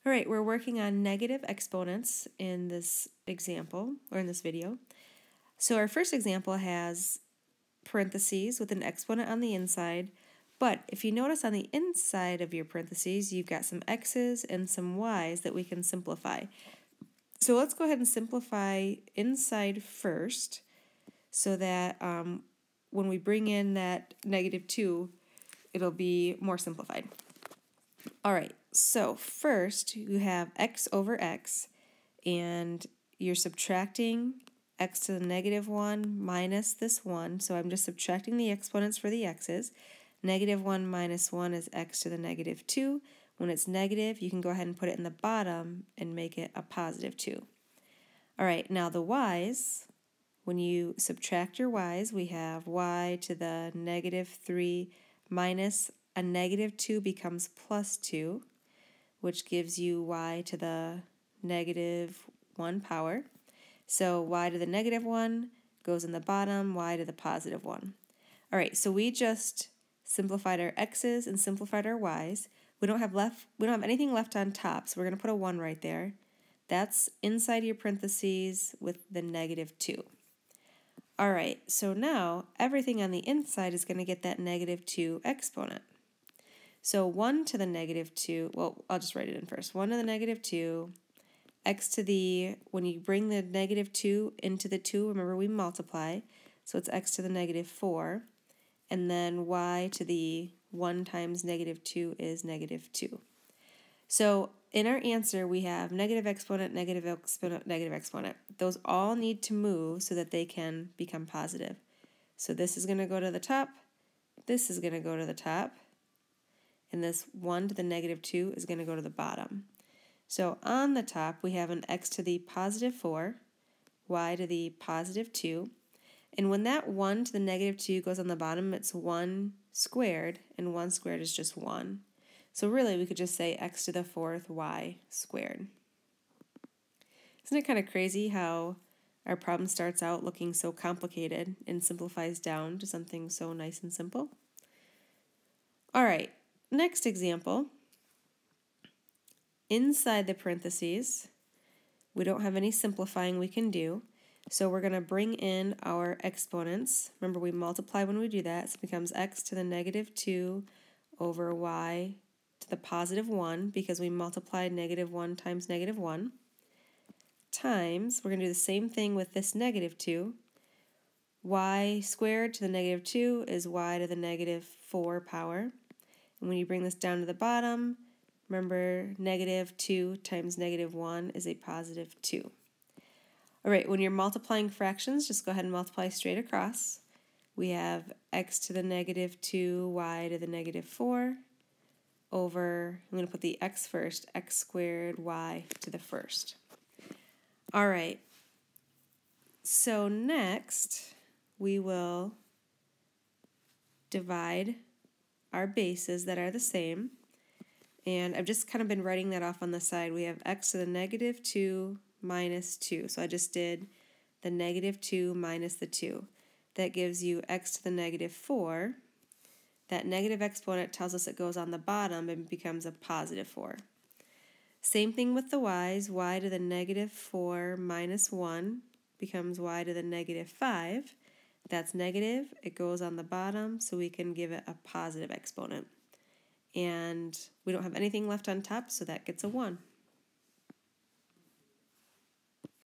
All right, we're working on negative exponents in this example, or in this video. So our first example has parentheses with an exponent on the inside, but if you notice on the inside of your parentheses, you've got some x's and some y's that we can simplify. So let's go ahead and simplify inside first so that when we bring in that -2, it'll be more simplified. All right, so first you have x over x, and you're subtracting x to the -1 minus this 1, so I'm just subtracting the exponents for the x's. -1 minus 1 is x to the -2. When it's negative, you can go ahead and put it in the bottom and make it a +2. All right, now the y's, when you subtract your y's, we have y to the -3 minus a -2 becomes +2, which gives you y to the -1 power. So y to the -1 goes in the bottom, y to the +1. All right, so we just simplified our x's and simplified our y's. We don't have anything left on top, so we're going to put a 1 right there. That's inside your parentheses with the -2. All right, so now everything on the inside is going to get that -2 exponent. So 1 to the -2, well, I'll just write it in first. 1 to the -2, x to the, when you bring the -2 into the 2, remember we multiply, so it's x to the -4, and then y to the 1 times -2 is -2. So in our answer, we have negative exponent, negative exponent, negative exponent. Those all need to move so that they can become positive. So this is going to go to the top, this is going to go to the top, and this 1 to the -2 is going to go to the bottom. So on the top, we have an x to the +4, y to the +2, and when that 1 to the -2 goes on the bottom, it's 1 squared, and 1 squared is just 1. So really, we could just say x to the 4th y squared. Isn't it kind of crazy how our problem starts out looking so complicated and simplifies down to something so nice and simple? All right, next example. Inside the parentheses, we don't have any simplifying we can do, so we're going to bring in our exponents. Remember, we multiply when we do that, so it becomes x to the -2 over y to the +1, because we multiplied -1 times -1, times, we're going to do the same thing with this -2, y squared to the -2 is y to the -4 power, and when you bring this down to the bottom, remember -2 times -1 is a +2. All right, when you're multiplying fractions, just go ahead and multiply straight across. We have x to the -2, y to the -4, over, I'm going to put the x first, x squared y to the first. All right, so next we will divide our bases that are the same, and I've just kind of been writing that off on the side. We have x to the -2 minus 2, so I just did the -2 minus the 2. That gives you x to the -4. That negative exponent tells us it goes on the bottom and becomes a +4. Same thing with the y's. Y to the -4 minus 1 becomes y to the -5. That's negative. It goes on the bottom, so we can give it a positive exponent. And we don't have anything left on top, so that gets a 1.